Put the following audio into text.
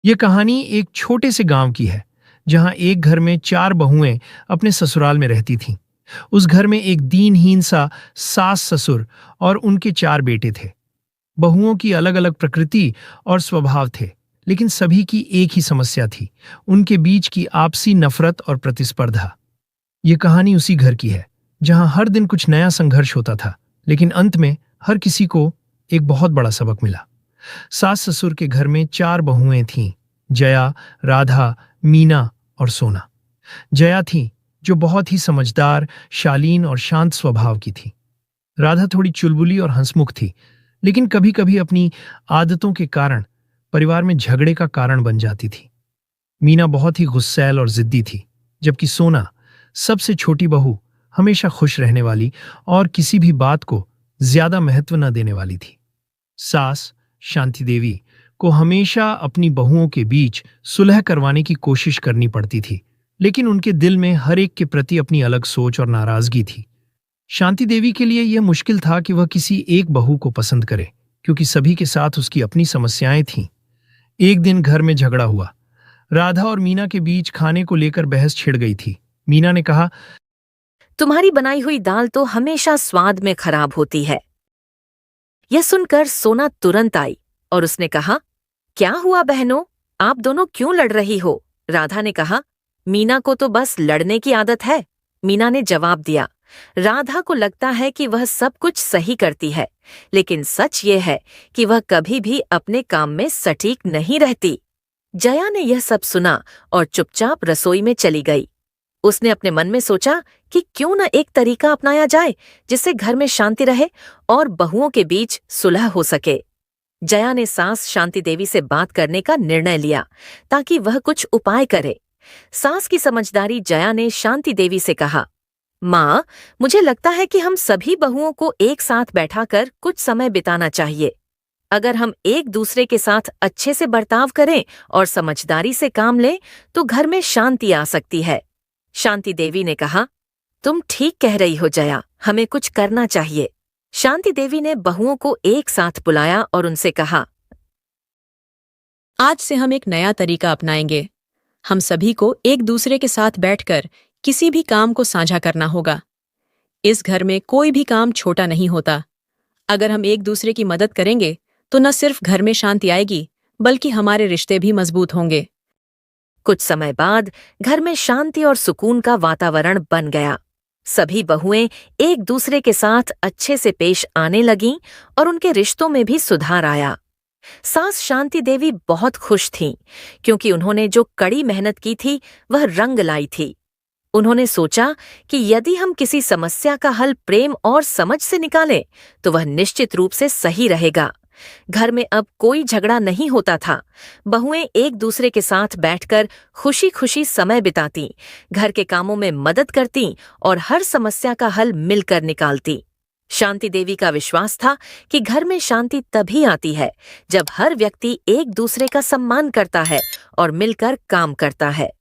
ये कहानी एक छोटे से गांव की है, जहां एक घर में चार बहुएं अपने ससुराल में रहती थीं। उस घर में एक दीनहीन सा सास ससुर और उनके चार बेटे थे। बहुओं की अलग अलग प्रकृति और स्वभाव थे, लेकिन सभी की एक ही समस्या थी, उनके बीच की आपसी नफरत और प्रतिस्पर्धा। ये कहानी उसी घर की है, जहां हर दिन कुछ नया संघर्ष होता था, लेकिन अंत में हर किसी को एक बहुत बड़ा सबक मिला। सास ससुर के घर में चार बहुएं थीं, जया, राधा, मीना और सोना। जया थी जो बहुत ही समझदार, शालीन और शांत स्वभाव की थी। राधा थोड़ी चुलबुली और हंसमुख थी, लेकिन कभी कभी अपनी आदतों के कारण परिवार में झगड़े का कारण बन जाती थी। मीना बहुत ही गुस्सैल और जिद्दी थी, जबकि सोना, सबसे छोटी बहू, हमेशा खुश रहने वाली और किसी भी बात को ज्यादा महत्व न देने वाली थी। सास शांति देवी को हमेशा अपनी बहुओं के बीच सुलह करवाने की कोशिश करनी पड़ती थी, लेकिन उनके दिल में हर एक के प्रति अपनी अलग सोच और नाराजगी थी। शांति देवी के लिए यह मुश्किल था कि वह किसी एक बहू को पसंद करे, क्योंकि सभी के साथ उसकी अपनी समस्याएं थीं। एक दिन घर में झगड़ा हुआ। राधा और मीना के बीच खाने को लेकर बहस छिड़ गई थी। मीना ने कहा, तुम्हारी बनाई हुई दाल तो हमेशा स्वाद में खराब होती है। यह सुनकर सोना तुरंत आई और उसने कहा, क्या हुआ बहनों, आप दोनों क्यों लड़ रही हो? राधा ने कहा, मीना को तो बस लड़ने की आदत है। मीना ने जवाब दिया, राधा को लगता है कि वह सब कुछ सही करती है, लेकिन सच ये है कि वह कभी भी अपने काम में सटीक नहीं रहती। जया ने यह सब सुना और चुपचाप रसोई में चली गई। उसने अपने मन में सोचा कि क्यों न एक तरीका अपनाया जाए जिससे घर में शांति रहे और बहुओं के बीच सुलह हो सके। जया ने सास शांति देवी से बात करने का निर्णय लिया ताकि वह कुछ उपाय करे। सास की समझदारी जया ने शांति देवी से कहा, माँ, मुझे लगता है कि हम सभी बहुओं को एक साथ बैठाकर कुछ समय बिताना चाहिए। अगर हम एक दूसरे के साथ अच्छे से बर्ताव करें और समझदारी से काम लें तो घर में शांति आ सकती है। शांति देवी ने कहा, तुम ठीक कह रही हो जया, हमें कुछ करना चाहिए। शांति देवी ने बहुओं को एक साथ बुलाया और उनसे कहा, आज से हम एक नया तरीका अपनाएंगे। हम सभी को एक दूसरे के साथ बैठकर किसी भी काम को साझा करना होगा। इस घर में कोई भी काम छोटा नहीं होता। अगर हम एक दूसरे की मदद करेंगे तो न सिर्फ घर में शांति आएगी, बल्कि हमारे रिश्ते भी मजबूत होंगे। कुछ समय बाद घर में शांति और सुकून का वातावरण बन गया। सभी बहुएं एक दूसरे के साथ अच्छे से पेश आने लगीं और उनके रिश्तों में भी सुधार आया। सास शांति देवी बहुत खुश थीं, क्योंकि उन्होंने जो कड़ी मेहनत की थी वह रंग लाई थी। उन्होंने सोचा कि यदि हम किसी समस्या का हल प्रेम और समझ से निकालें तो वह निश्चित रूप से सही रहेगा। घर में अब कोई झगड़ा नहीं होता था। बहुएं एक दूसरे के साथ बैठकर खुशी खुशी समय बितातीं, घर के कामों में मदद करतीं और हर समस्या का हल मिलकर निकालतीं। शांति देवी का विश्वास था कि घर में शांति तभी आती है जब हर व्यक्ति एक दूसरे का सम्मान करता है और मिलकर काम करता है।